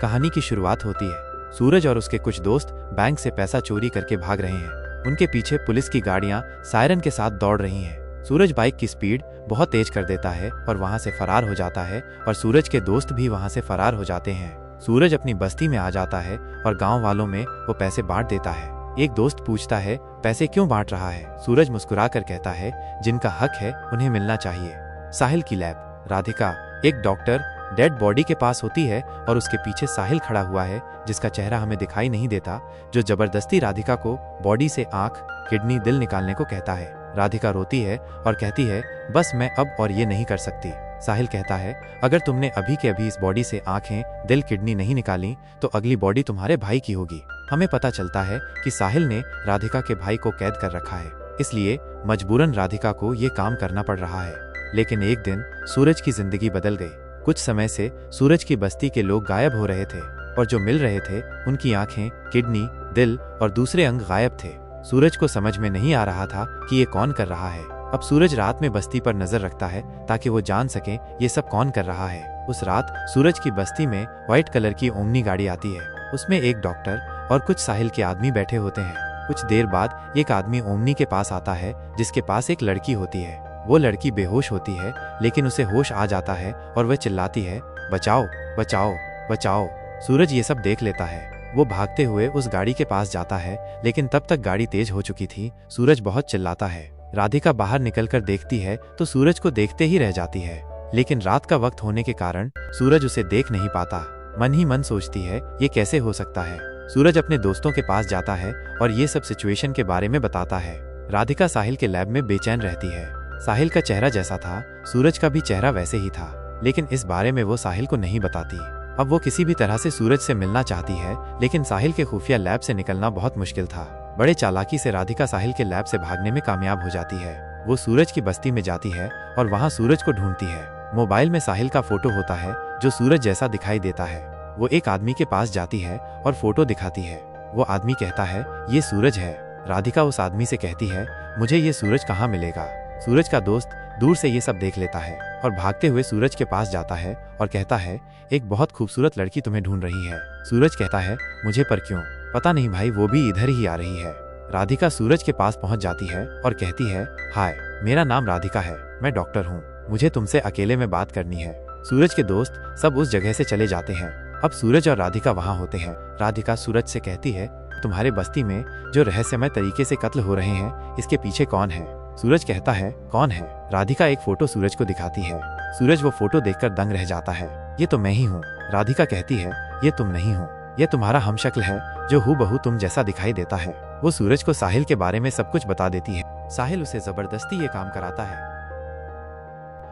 कहानी की शुरुआत होती है। सूरज और उसके कुछ दोस्त बैंक से पैसा चोरी करके भाग रहे हैं। उनके पीछे पुलिस की गाड़ियां सायरन के साथ दौड़ रही हैं। सूरज बाइक की स्पीड बहुत तेज कर देता है और वहां से फरार हो जाता है और सूरज के दोस्त भी वहां से फरार हो जाते हैं। सूरज अपनी बस्ती में आ जाता है और गांव वालों में वो पैसे बांट देता है। एक दोस्त पूछता है, पैसे क्यों बांट रहा है? सूरज मुस्कुरा कर कहता है, जिनका हक है उन्हें मिलना चाहिए। साहिल की लैब। राधिका एक डॉक्टर डेड बॉडी के पास होती है और उसके पीछे साहिल खड़ा हुआ है, जिसका चेहरा हमें दिखाई नहीं देता, जो जबरदस्ती राधिका को बॉडी से आंख, किडनी, दिल निकालने को कहता है। राधिका रोती है और कहती है, बस मैं अब और ये नहीं कर सकती। साहिल कहता है, अगर तुमने अभी के अभी इस बॉडी से आंखें, दिल, किडनी नहीं निकाली तो अगली बॉडी तुम्हारे भाई की होगी। हमें पता चलता है कि साहिल ने राधिका के भाई को कैद कर रखा है, इसलिए मजबूरन राधिका को ये काम करना पड़ रहा है। लेकिन एक दिन सूरज की जिंदगी बदल गई। कुछ समय से सूरज की बस्ती के लोग गायब हो रहे थे और जो मिल रहे थे उनकी आंखें, किडनी, दिल और दूसरे अंग गायब थे। सूरज को समझ में नहीं आ रहा था कि ये कौन कर रहा है। अब सूरज रात में बस्ती पर नजर रखता है ताकि वो जान सके ये सब कौन कर रहा है। उस रात सूरज की बस्ती में व्हाइट कलर की ओमनी गाड़ी आती है। उसमें एक डॉक्टर और कुछ साहिल के आदमी बैठे होते हैं। कुछ देर बाद एक आदमी ओमनी के पास आता है, जिसके पास एक लड़की होती है। वो लड़की बेहोश होती है, लेकिन उसे होश आ जाता है और वह चिल्लाती है, बचाओ बचाओ बचाओ। सूरज ये सब देख लेता है। वो भागते हुए उस गाड़ी के पास जाता है, लेकिन तब तक गाड़ी तेज हो चुकी थी। सूरज बहुत चिल्लाता है। राधिका बाहर निकलकर देखती है तो सूरज को देखते ही रह जाती है, लेकिन रात का वक्त होने के कारण सूरज उसे देख नहीं पाता। मन ही मन सोचती है, ये कैसे हो सकता है। सूरज अपने दोस्तों के पास जाता है और ये सब सिचुएशन के बारे में बताता है। राधिका साहिल के लैब में बेचैन रहती है। साहिल का चेहरा जैसा था, सूरज का भी चेहरा वैसे ही था, लेकिन इस बारे में वो साहिल को नहीं बताती। अब वो किसी भी तरह से सूरज से मिलना चाहती है, लेकिन साहिल के खुफिया लैब से निकलना बहुत मुश्किल था। बड़े चालाकी से राधिका साहिल के लैब से भागने में कामयाब हो जाती है। वो सूरज की बस्ती में जाती है और वहाँ सूरज को ढूंढती है। मोबाइल में साहिल का फोटो होता है जो सूरज जैसा दिखाई देता है। वो एक आदमी के पास जाती है और फोटो दिखाती है। वो आदमी कहता है, ये सूरज है। राधिका उस आदमी से कहती है, मुझे ये सूरज कहाँ मिलेगा। सूरज का दोस्त दूर से ये सब देख लेता है और भागते हुए सूरज के पास जाता है और कहता है, एक बहुत खूबसूरत लड़की तुम्हें ढूंढ रही है। सूरज कहता है, मुझे पर क्यों? पता नहीं भाई, वो भी इधर ही आ रही है। राधिका सूरज के पास पहुंच जाती है और कहती है, हाय, मेरा नाम राधिका है, मैं डॉक्टर हूँ, मुझे तुमसे अकेले में बात करनी है। सूरज के दोस्त सब उस जगह से चले जाते हैं। अब सूरज और राधिका वहाँ होते हैं। राधिका सूरज से कहती है, तुम्हारे बस्ती में जो रहस्यमय तरीके से कत्ल हो रहे हैं, इसके पीछे कौन है? सूरज कहता है, कौन है? राधिका एक फोटो सूरज को दिखाती है। सूरज वो फोटो देखकर दंग रह जाता है। ये तो मैं ही हूँ। राधिका कहती है, ये तुम नहीं हो, ये तुम्हारा हमशक्ल है जो हूबहू तुम जैसा दिखाई देता है। वो सूरज को साहिल के बारे में सब कुछ बता देती है। साहिल उसे जबरदस्ती ये काम कराता है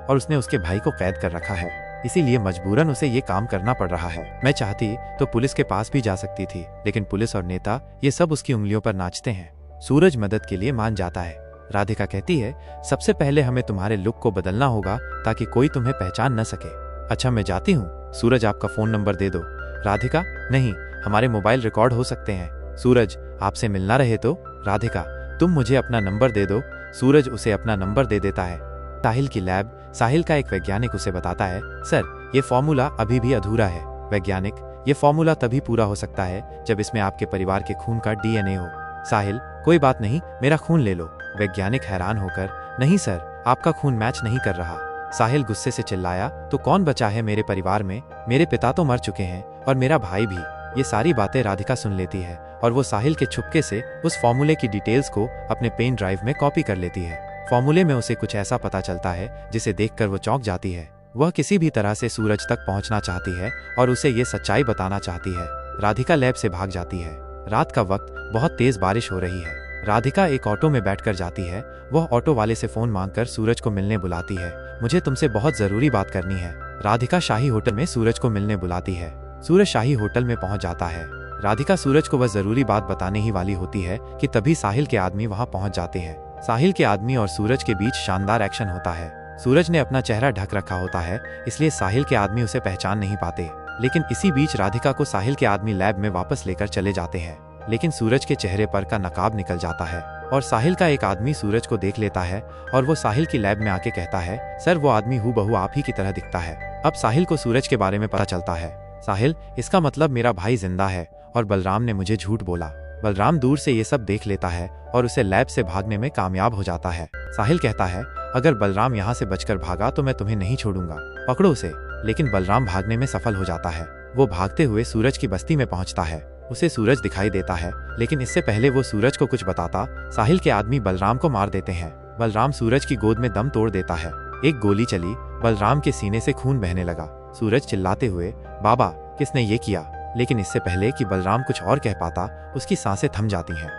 और उसने उसके भाई को कैद कर रखा है, इसीलिए मजबूरन उसे ये काम करना पड़ रहा है। मैं चाहती तो पुलिस के पास भी जा सकती थी, लेकिन पुलिस और नेता ये सब उसकी उंगलियों पर नाचते हैं। सूरज मदद के लिए मान जाता है। राधिका कहती है, सबसे पहले हमें तुम्हारे लुक को बदलना होगा ताकि कोई तुम्हें पहचान न सके। अच्छा, मैं जाती हूँ। सूरज, आपका फोन नंबर दे दो। राधिका, नहीं, हमारे मोबाइल रिकॉर्ड हो सकते हैं। सूरज, आपसे मिलना रहे तो? राधिका, तुम मुझे अपना नंबर दे दो। सूरज उसे अपना नंबर दे देता है। साहिल की लैब। साहिल का एक वैज्ञानिक उसे बताता है, सर, ये फॉर्मूला अभी भी अधूरा है। वैज्ञानिक, ये फॉर्मूला तभी पूरा हो सकता है जब इसमें आपके परिवार के खून का DNA हो। साहिल, कोई बात नहीं, मेरा खून ले लो। वैज्ञानिक हैरान होकर, नहीं सर, आपका खून मैच नहीं कर रहा। साहिल गुस्से से चिल्लाया, तो कौन बचा है मेरे परिवार में? मेरे पिता तो मर चुके हैं और मेरा भाई भी। ये सारी बातें राधिका सुन लेती है और वो साहिल के छुपके से उस फॉर्मूले की डिटेल्स को अपने पेन ड्राइव में कॉपी कर लेती है। फॉर्मूले में उसे कुछ ऐसा पता चलता है जिसे देखकर वो चौंक जाती है। वह किसी भी तरह से सूरज तक पहुंचना चाहती है और उसे ये सच्चाई बताना चाहती है। राधिका लैब से भाग जाती है। रात का वक्त, बहुत तेज बारिश हो रही है। राधिका एक ऑटो में बैठकर जाती है। वह ऑटो वाले से फोन मांगकर सूरज को मिलने बुलाती है। मुझे तुमसे बहुत जरूरी बात करनी है। राधिका शाही होटल में सूरज को मिलने बुलाती है। सूरज शाही होटल में पहुंच जाता है। राधिका सूरज को वह जरूरी बात बताने ही वाली होती है कि तभी साहिल के आदमी वहां पहुंच जाते हैं। साहिल के आदमी और सूरज के बीच शानदार एक्शन होता है। सूरज ने अपना चेहरा ढक रखा होता है, इसलिए साहिल के आदमी उसे पहचान नहीं पाते। लेकिन इसी बीच राधिका को साहिल के आदमी लैब में वापस लेकर चले जाते हैं। लेकिन सूरज के चेहरे पर का नकाब निकल जाता है और साहिल का एक आदमी सूरज को देख लेता है और वो साहिल की लैब में आके कहता है, सर, वो आदमी हूबहू आप ही की तरह दिखता है। अब साहिल को सूरज के बारे में पता चलता है। साहिल, इसका मतलब मेरा भाई जिंदा है और बलराम ने मुझे झूठ बोला। बलराम दूर से ये सब देख लेता है और उसे लैब से भागने में कामयाब हो जाता है। साहिल कहता है, अगर बलराम यहाँ से बचकर भागा तो मैं तुम्हें नहीं छोड़ूंगा, पकड़ो उसे। लेकिन बलराम भागने में सफल हो जाता है। वो भागते हुए सूरज की बस्ती में पहुंचता है। उसे सूरज दिखाई देता है, लेकिन इससे पहले वो सूरज को कुछ बताता, साहिल के आदमी बलराम को मार देते हैं। बलराम सूरज की गोद में दम तोड़ देता है। एक गोली चली, बलराम के सीने से खून बहने लगा। सूरज चिल्लाते हुए, बाबा किसने ये किया? लेकिन इससे पहले कि बलराम कुछ और कह पाता, उसकी सांसें थम जाती हैं।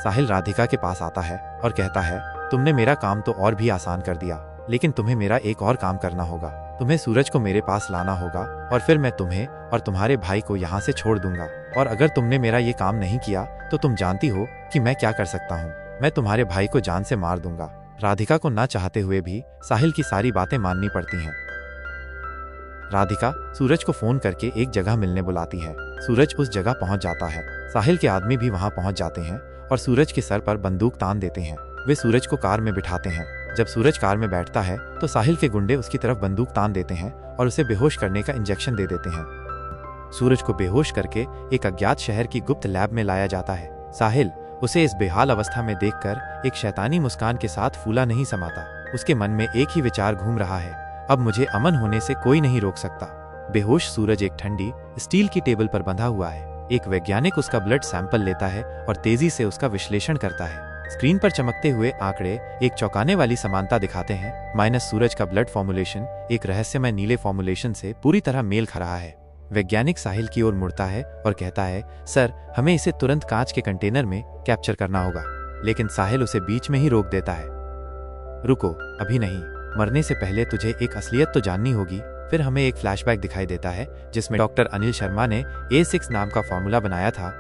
साहिल राधिका के पास आता है और कहता है, तुमने मेरा काम तो और भी आसान कर दिया, लेकिन तुम्हें मेरा एक और काम करना होगा। तुम्हें सूरज को मेरे पास लाना होगा और फिर मैं तुम्हें और तुम्हारे भाई को यहाँ से छोड़ दूंगा। और अगर तुमने मेरा ये काम नहीं किया तो तुम जानती हो कि मैं क्या कर सकता हूँ। मैं तुम्हारे भाई को जान से मार दूंगा। राधिका को ना चाहते हुए भी साहिल की सारी बातें माननी पड़ती हैं। राधिका सूरज को फोन करके एक जगह मिलने बुलाती है। सूरज उस जगह पहुंच जाता है। साहिल के आदमी भी वहां पहुंच जाते हैं और सूरज के सर पर बंदूक तान देते हैं। वे सूरज को कार में बिठाते हैं। जब सूरज कार में बैठता है तो साहिल के गुंडे उसकी तरफ बंदूक तान देते हैं और उसे बेहोश करने का इंजेक्शन दे देते हैं। सूरज को बेहोश करके एक अज्ञात शहर की गुप्त लैब में लाया जाता है। साहिल उसे इस बेहाल अवस्था में देखकर एक शैतानी मुस्कान के साथ फूला नहीं समाता। उसके मन में एक ही विचार घूम रहा है, अब मुझे अमन होने से कोई नहीं रोक सकता। बेहोश सूरज एक ठंडी स्टील की टेबल पर बंधा हुआ है। एक वैज्ञानिक उसका ब्लड सैंपल लेता है और तेजी से उसका विश्लेषण करता है। स्क्रीन पर चमकते हुए आंकड़े एक चौंकाने वाली समानता दिखाते हैं। माइनस सूरज का ब्लड फॉर्मुलेशन एक रहस्यमय नीले फॉर्मुलेशन से पूरी तरह मेल खा रहा है। वैज्ञानिक साहिल की ओर मुड़ता है और कहता है, सर हमें इसे तुरंत कांच के कंटेनर में कैप्चर करना होगा। लेकिन साहिल उसे बीच में ही रोक देता है। रुको, अभी नहीं, मरने से पहले तुझे एक असलियत तो जाननी होगी। फिर हमें एक फ्लैशबैक दिखाई देता है जिसमें डॉक्टर अनिल शर्मा ने A6 नाम का फॉर्मूला बनाया था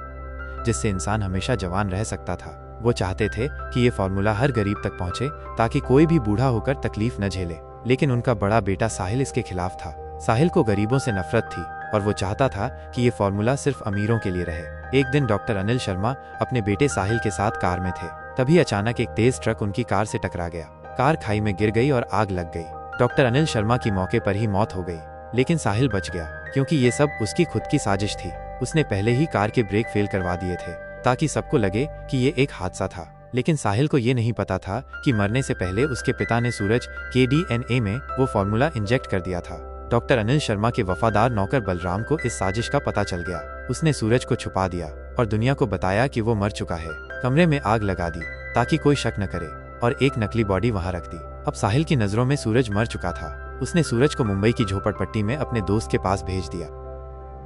जिससे इंसान हमेशा जवान रह सकता था। वो चाहते थे कि ये फॉर्मूला हर गरीब तक पहुंचे ताकि कोई भी बूढ़ा होकर तकलीफ न झेले। लेकिन उनका बड़ा बेटा साहिल इसके खिलाफ था। साहिल को गरीबों से नफरत थी और वो चाहता था कि ये फॉर्मूला सिर्फ अमीरों के लिए रहे। एक दिन डॉक्टर अनिल शर्मा अपने बेटे साहिल के साथ कार में थे। तभी अचानक एक तेज ट्रक उनकी कार से टकरा गया। कार खाई में गिर गई और आग लग गई। डॉक्टर अनिल शर्मा की मौके पर ही मौत हो गई, लेकिन साहिल बच गया क्योंकि ये सब उसकी खुद की साजिश थी। उसने पहले ही कार के ब्रेक फेल करवा दिए थे ताकि सबको लगे कि ये एक हादसा था। लेकिन साहिल को ये नहीं पता था कि मरने से पहले उसके पिता ने सूरज के DNA में वो फॉर्मूला इंजेक्ट कर दिया था। डॉक्टर अनिल शर्मा के वफादार नौकर बलराम को इस साजिश का पता चल गया। उसने सूरज को छुपा दिया और दुनिया को बताया कि वो मर चुका है। कमरे में आग लगा दी ताकि कोई शक न करे और एक नकली बॉडी वहां रख दी। अब साहिल की नजरों में सूरज मर चुका था। उसने सूरज को मुंबई की झोपड़पट्टी में अपने दोस्त के पास भेज दिया।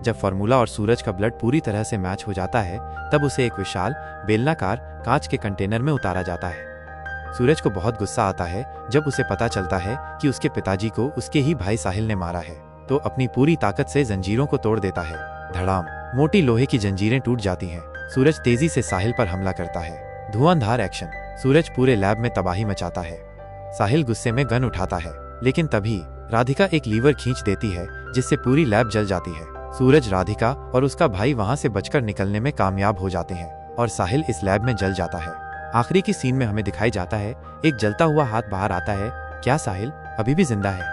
जब फॉर्मूला और सूरज का ब्लड पूरी तरह से मैच हो जाता है तब उसे एक विशाल बेलनाकार कांच के कंटेनर में उतारा जाता है। सूरज को बहुत गुस्सा आता है जब उसे पता चलता है कि उसके पिताजी को उसके ही भाई साहिल ने मारा है, तो अपनी पूरी ताकत से जंजीरों को तोड़ देता है। धड़ाम, मोटी लोहे की जंजीरें टूट जाती हैं। सूरज तेजी से साहिल पर हमला करता है। धुआंधार एक्शन। सूरज पूरे लैब में तबाही मचाता है। साहिल गुस्से में गन उठाता है, लेकिन तभी राधिका एक लीवर खींच देती है जिससे पूरी लैब जल जाती है। सूरज, राधिका और उसका भाई वहां से बचकर निकलने में कामयाब हो जाते हैं और साहिल इस लैब में जल जाता है। आखिरी की सीन में हमें दिखाई जाता है एक जलता हुआ हाथ बाहर आता है। क्या साहिल अभी भी जिंदा है?